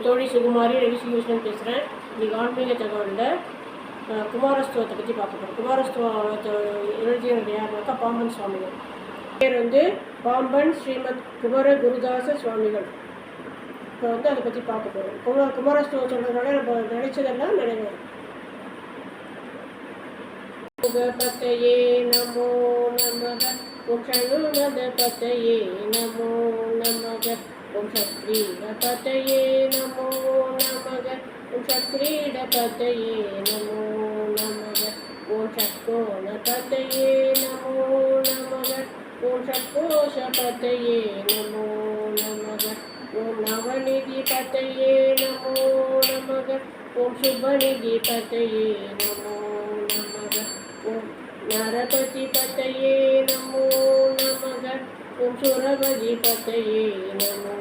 தோழி சுகுமாரி ரவிஸ்ரீகிருஷ்ணன் பேசுகிறேன். இன்றைக்கி ஆன்மீக தகவலில் குமாரஸ்தவத்தை பற்றி பார்க்க போகிறோம். குமாரஸ்தவத்தை எழுதியவர் யாருனாக்கா பாம்பன் சுவாமிகள். பேர் பாம்பன் ஸ்ரீமத் குமர குருதாச சுவாமிகள். இப்போ அதை பற்றி பார்க்க போகிறோம். குமாரஸ்தவம் சொல்கிறதுனால நம்ம நினைச்சதெல்லாம் நிறைவேறும். பத்தையே நமோ நமக ஓம் ஷண்முக பத்தையே நமோ நமக ஓம் சக்ரீட பத்தையே நமோ நமக ஓம் சக்ரீட பத்தையே நமோ நமக ஓம் ஷட்கோண பத்தையே நமோ நமக ஓம் ஷட்கோஷ பத்தையே நமோ நமக ஓம் நவநிதி பத்தையே நமோ நமக ஓம் சுபநிதி பத்தையே நமோ நமக ஓம் நரபதி பத்தையே நமோ நமக ஓம் சுரபதி பத்தையே நமோ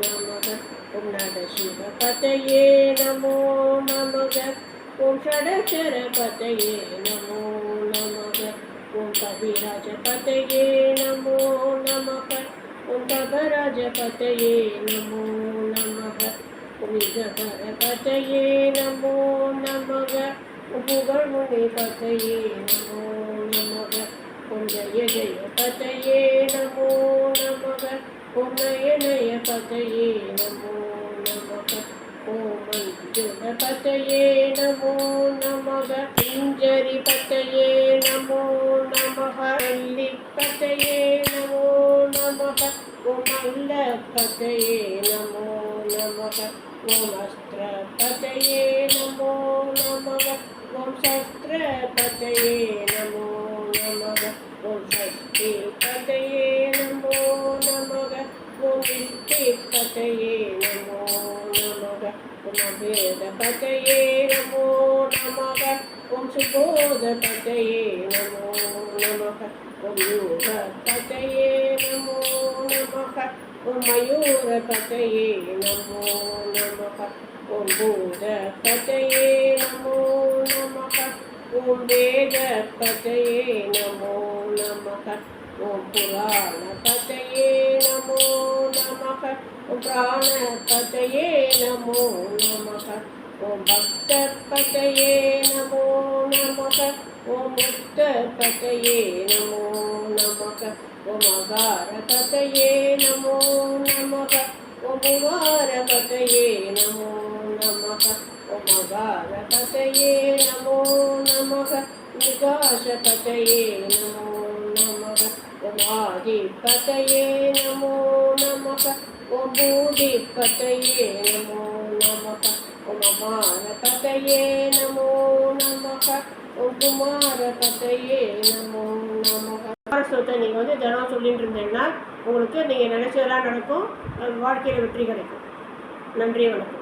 நமக ஓம் நடசிவ பத்தையே நமோ நமக ஓம் ஷடக்ஷர பத்தையே நமோ நமக ஓம் கவிராஜ பத்தையே நமோ நமக ஓம் கபராஜ பத்தையே நமோ நமக ஓம் யுகபர பத்தையே நமோ நமக புகழ் முனி பத்தையே நமோ நமக ஓம் ஜய ஜய பத்தையே நமோ நமக ஓம் நய நய பத்தையே நமோ நமக ஓம் மஞ்சுள பத்தையே நமோ நமக இஞ்சரி பத்தையே நமோ நமக அல்லி பத்தையே நமோ நமக ஓம் அல்ல பத்தையே நமோ நமக ஓம் அஸ்திர பத்தையே நமோ நமக ஓம் சஸ்திர பத்தையே நமோ நமக ஓம் சக்தி பத்தையே நமோ நமக ஓம் விஷ்டி பத்தையே நமோ நமக ஓம் அபேத பத்தையே நமோ நமக ஓம் சுபோத பத்தையே நமோ நமக ஓம் யோக பத்தையே நமோ நமக ஓம் மயூர பத்தையே நமோ நமக ஓம் பூத பத்தையே நமோ நமக ஓம் வேத பத்தையே நமோ நமக ஓம் புராண பத்தையே நமோ நமக ஓம் பிராண பத்தையே நமோ நமக ஓம் பக்த பத்தையே நமோ நமக ஓம் முக்த பத்தையே நமோ நமக ஓம் அகார பத்தையே நமோ நமக ஓம் உமார பத்தையே நமோ நமக ஓம் அகார பத்தையே நமோ நமக விகாச பத்தையே நமோ நமக ஓம் ஆதி பத்தையே நமோ நமக ஓம் பூதி பத்தையே நமோ நமக ஓம் அமார பத்தையே நமோ நமக ஓம் குமார பத்தையே நமோ நமக. குமாரஸ்தவத்தை நீங்கள் தினம் சொல்லிட்டு இருந்தீங்கன்னா உங்களுக்கு நீங்கள் நினைச்சதெல்லாம் நடக்கும், வாழ்க்கையில் வெற்றி கிடைக்கும். நன்றி, வணக்கம்.